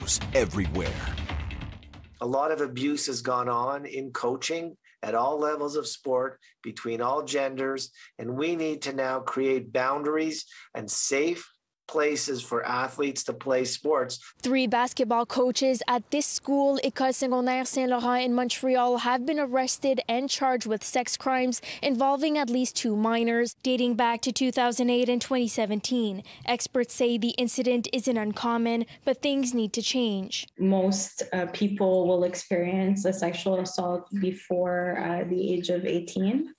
news everywhere. A lot of abuse has gone on in coaching at all levels of sport between all genders, and we need to now create boundaries and safe places for athletes to play sports. 3 basketball coaches at this school, École Secondaire Saint-Laurent in Montreal, have been arrested and charged with sex crimes involving at least 2 minors, dating back to 2008 and 2017. Experts say the incident isn't uncommon, but things need to change. Most people will experience a sexual assault before the age of 18.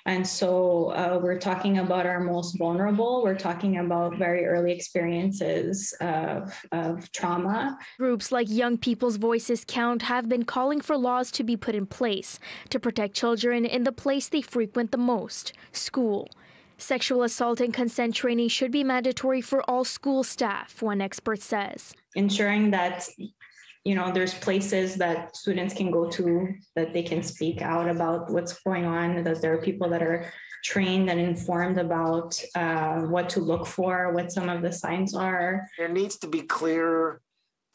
And so we're talking about our most vulnerable. We're talking about very early experiences of trauma. Groups like Young People's Voices Count have been calling for laws to be put in place to protect children in the place they frequent the most, school. Sexual assault and consent training should be mandatory for all school staff, one expert says. Ensuring that there's places that students can go to, that they can speak out about what's going on, that there are people that are trained and informed about what to look for, what some of the signs are. There needs to be clear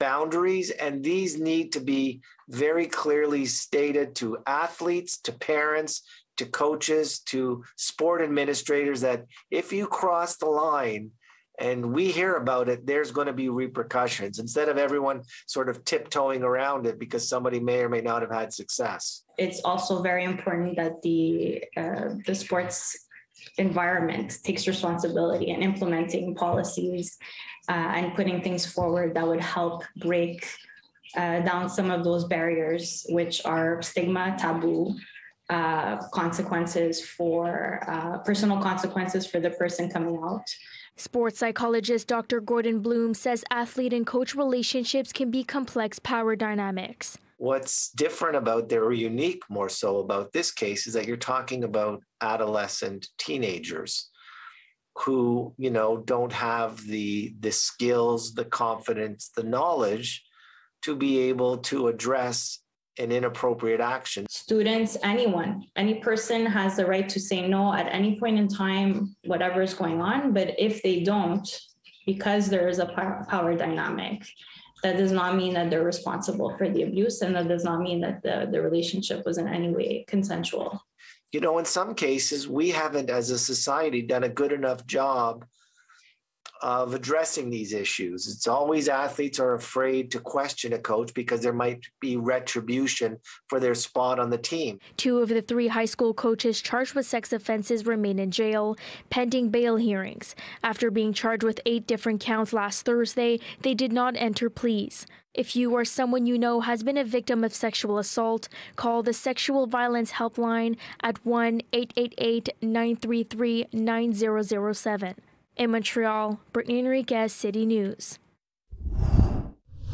boundaries, and these need to be very clearly stated to athletes, to parents, to coaches, to sport administrators, that if you cross the line, and we hear about it, there's going to be repercussions, instead of everyone sort of tiptoeing around it because somebody may or may not have had success. It's also very important that the sports environment takes responsibility in implementing policies and putting things forward that would help break down some of those barriers, which are stigma, taboo, consequences for personal consequences for the person coming out. Sports psychologist Dr. Gordon Bloom says athlete and coach relationships can be complex power dynamics. What's different about, or unique more so about this case, is that you're talking about adolescent teenagers who, don't have the skills, the confidence, the knowledge to be able to address an inappropriate action. Students, anyone, any person has the right to say no at any point in time, whatever is going on. But if they don't, because there is a power dynamic, that does not mean that they're responsible for the abuse, and that does not mean that the relationship was in any way consensual. In some cases, we haven't, as a society, done a good enough job of addressing these issues. It's always athletes are afraid to question a coach because there might be retribution for their spot on the team. 2 of the 3 high school coaches charged with sex offenses remain in jail, pending bail hearings. After being charged with 8 different counts last Thursday, they did not enter pleas. If you or someone you know has been a victim of sexual assault, call the Sexual Violence Helpline at 1-888-933-9007. In Montreal, Brittany Henriques, City News.